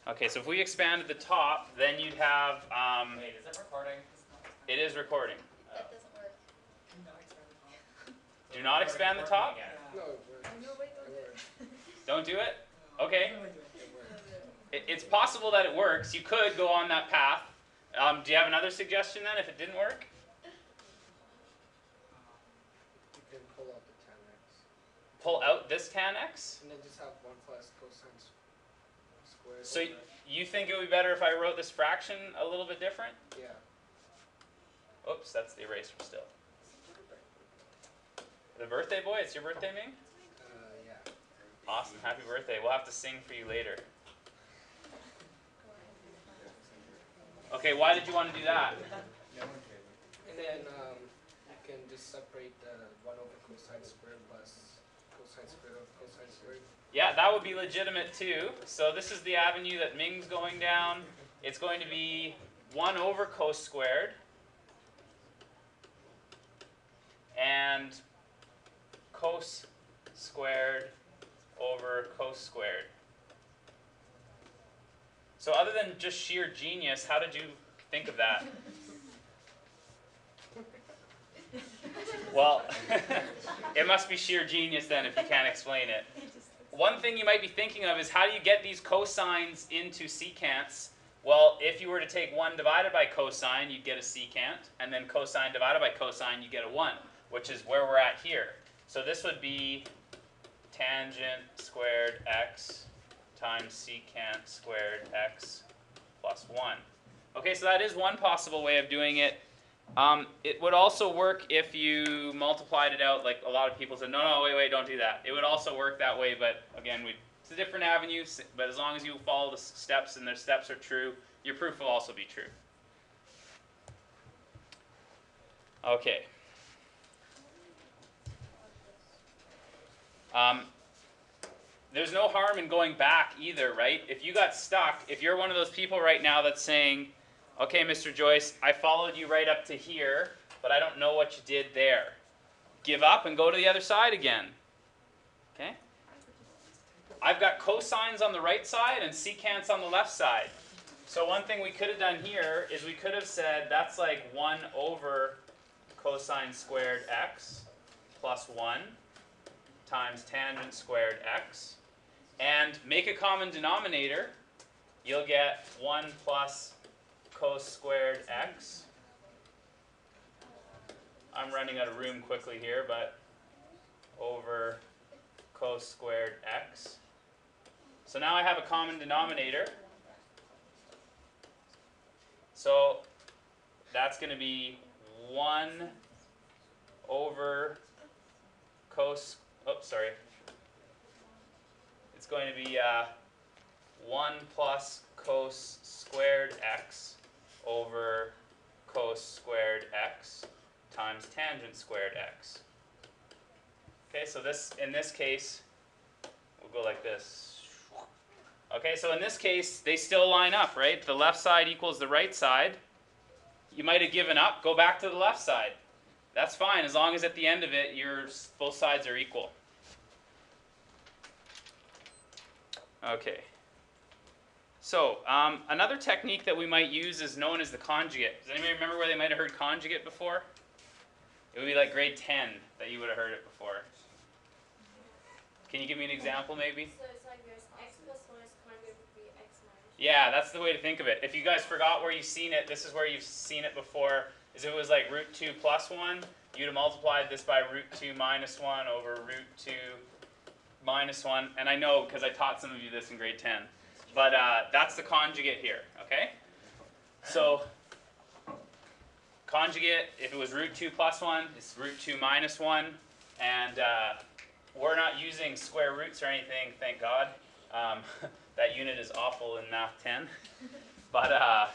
Okay, so if we expanded the top, then you'd have, Wait, is it recording? it is recording. That doesn't work. Do not expand the top? No, it works. No, wait, don't do it. Don't do it? Okay. It works. It's possible that it works. You could go on that path. Do you have another suggestion then if it didn't work? You can pull out the tan x. Pull out this tan x? And then just have 1 plus cosine squared. So over- you think it would be better if I wrote this fraction a little bit different? yeah. Oops, that's the eraser still. The birthday boy? It's your birthday, Ming? Yeah. Awesome. Happy birthday. We'll have to sing for you later. Okay, why did you want to do that? And then you can just separate the 1 over cosine squared plus cosine squared of cosine squared. Yeah, that would be legitimate too. So this is the avenue that Ming's going down. It's going to be 1 over cos squared and cos squared over cos squared. So other than just sheer genius, how did you think of that? Well, it must be sheer genius then if you can't explain it. One thing you might be thinking of is how do you get these cosines into secants? Well, if you were to take 1 divided by cosine, you'd get a secant, and then cosine divided by cosine, you get a 1, which is where we're at here. So this would be tangent squared x times secant squared x plus 1. Okay, so that is one possible way of doing it. It would also work if you multiplied it out, like a lot of people said, no, wait, don't do that. It would also work that way, but again, it's a different avenue, but as long as you follow the steps and the steps are true, your proof will also be true. Okay. There's no harm in going back either, right? If you got stuck, if you're one of those people right now that's saying, okay, Mr. Joyce, I followed you right up to here, but I don't know what you did there. Give up and go to the other side again. Okay? I've got cosines on the right side and secants on the left side. So one thing we could have done here is we could have said that's like 1 over cosine squared x plus 1 times tangent squared x. And make a common denominator. You'll get 1 plus cos squared x. I'm running out of room quickly here, but over cos squared x. So now I have a common denominator. So that's going to be 1 over cos, it's going to be 1 plus cos squared x over cos squared x times tangent squared x. Okay, so in this case, we'll go like this. Okay, so in this case, they still line up, right? The left side equals the right side. You might have given up, go back to the left side. That's fine, as long as at the end of it, both sides are equal. Okay. So, another technique that we might use is known as the conjugate. Does anybody remember where they might have heard conjugate before? It would be like grade 10 that you would have heard it before. Can you give me an example, maybe? So it's like there's x plus 1 is conjugate would be x minus 1. Yeah, that's the way to think of it. If you guys forgot where you've seen it, this is where you've seen it before. Is it was like root 2 plus 1, you'd have multiplied this by root 2 minus 1 over root 2 minus 1. And I know because I taught some of you this in grade 10. But that's the conjugate here, okay? So conjugate, if it was root 2 plus 1, it's root 2 minus 1. And we're not using square roots or anything, thank God. That unit is awful in Math 10. But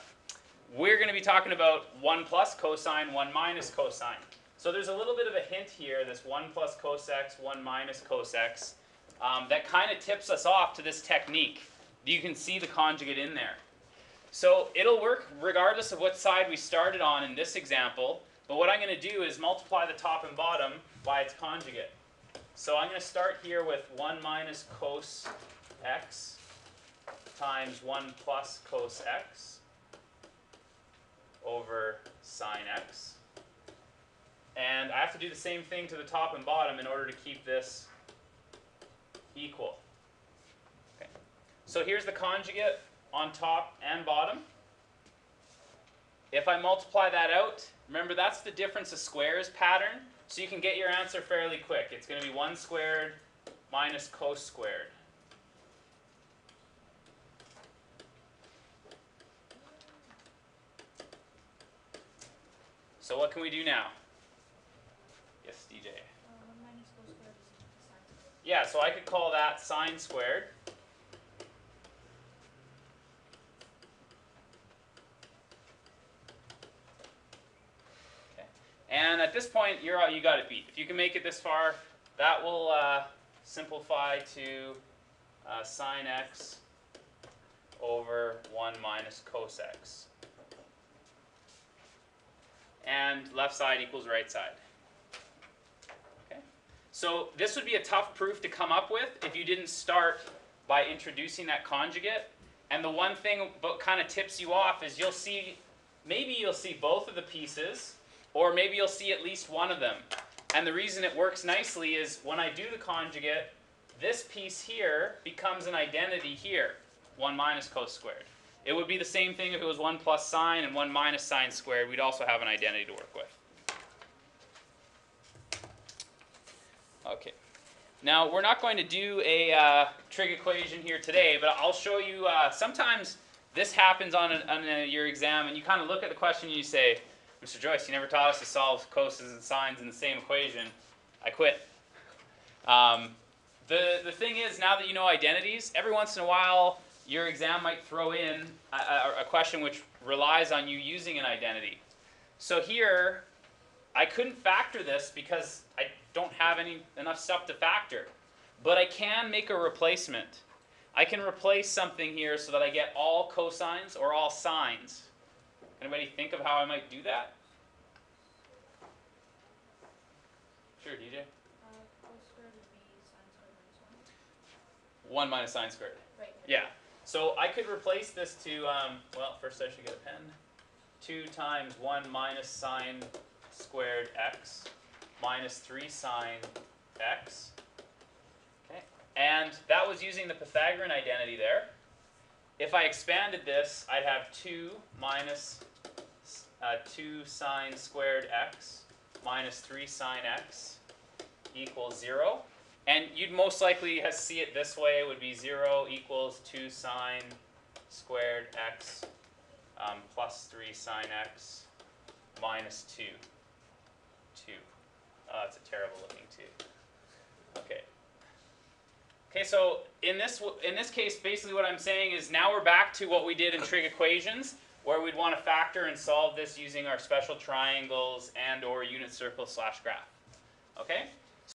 we're going to be talking about 1 plus cosine, 1 minus cosine. So there's a little bit of a hint here, this 1 plus cos x, 1 minus cos x, that kind of tips us off to this technique. You can see the conjugate in there. So it'll work regardless of what side we started on in this example, but what I'm going to do is multiply the top and bottom by its conjugate. So I'm going to start here with 1 minus cos x times 1 plus cos x over sine x. And I have to do the same thing to the top and bottom in order to keep this equal. Okay. So here's the conjugate on top and bottom. If I multiply that out, remember that's the difference of squares pattern, so you can get your answer fairly quick. It's going to be 1 squared minus cos squared. So what can we do now? Yes, DJ. 1 minus cos squared is equal to sine squared. Yeah, so I could call that sine squared. Okay. And at this point, you got it beat. If you can make it this far, that will simplify to sine x over 1 minus cos x. And left side equals right side. Okay. So this would be a tough proof to come up with if you didn't start by introducing that conjugate. And the one thing that kind of tips you off is maybe you'll see both of the pieces, or maybe you'll see at least one of them. And the reason it works nicely is when I do the conjugate, this piece here becomes an identity here, 1 minus cos squared. It would be the same thing if it was 1 plus sine and 1 minus sine squared. We'd also have an identity to work with. Okay. Now, we're not going to do a trig equation here today, but I'll show you, sometimes this happens on your exam, and you kind of look at the question and you say, Mr. Joyce, you never taught us to solve coses and sines in the same equation. I quit. The thing is, now that you know identities, every once in a while, your exam might throw in a question which relies on you using an identity. So here, I couldn't factor this because I don't have enough stuff to factor. But I can make a replacement. I can replace something here so that I get all cosines or all sines. Anybody think of how I might do that? Sure, DJ? Cos squared would be sine squared minus 1 minus sine squared. 1. Right. Yeah. So I could replace this to, well, first I should get a pen. 2 times 1 minus sine squared x minus 3 sine x. Okay. And that was using the Pythagorean identity there. If I expanded this, I'd have 2 minus 2 sine squared x minus 3 sine x equals 0. And you'd most likely see it this way. It would be 0 equals 2 sine squared x plus 3 sine x minus 2. 2. Oh, that's a terrible looking 2. Okay. Okay, so in this case, basically what I'm saying is now we're back to what we did in trig equations, where we'd want to factor and solve this using our special triangles and or unit circle / graph. Okay?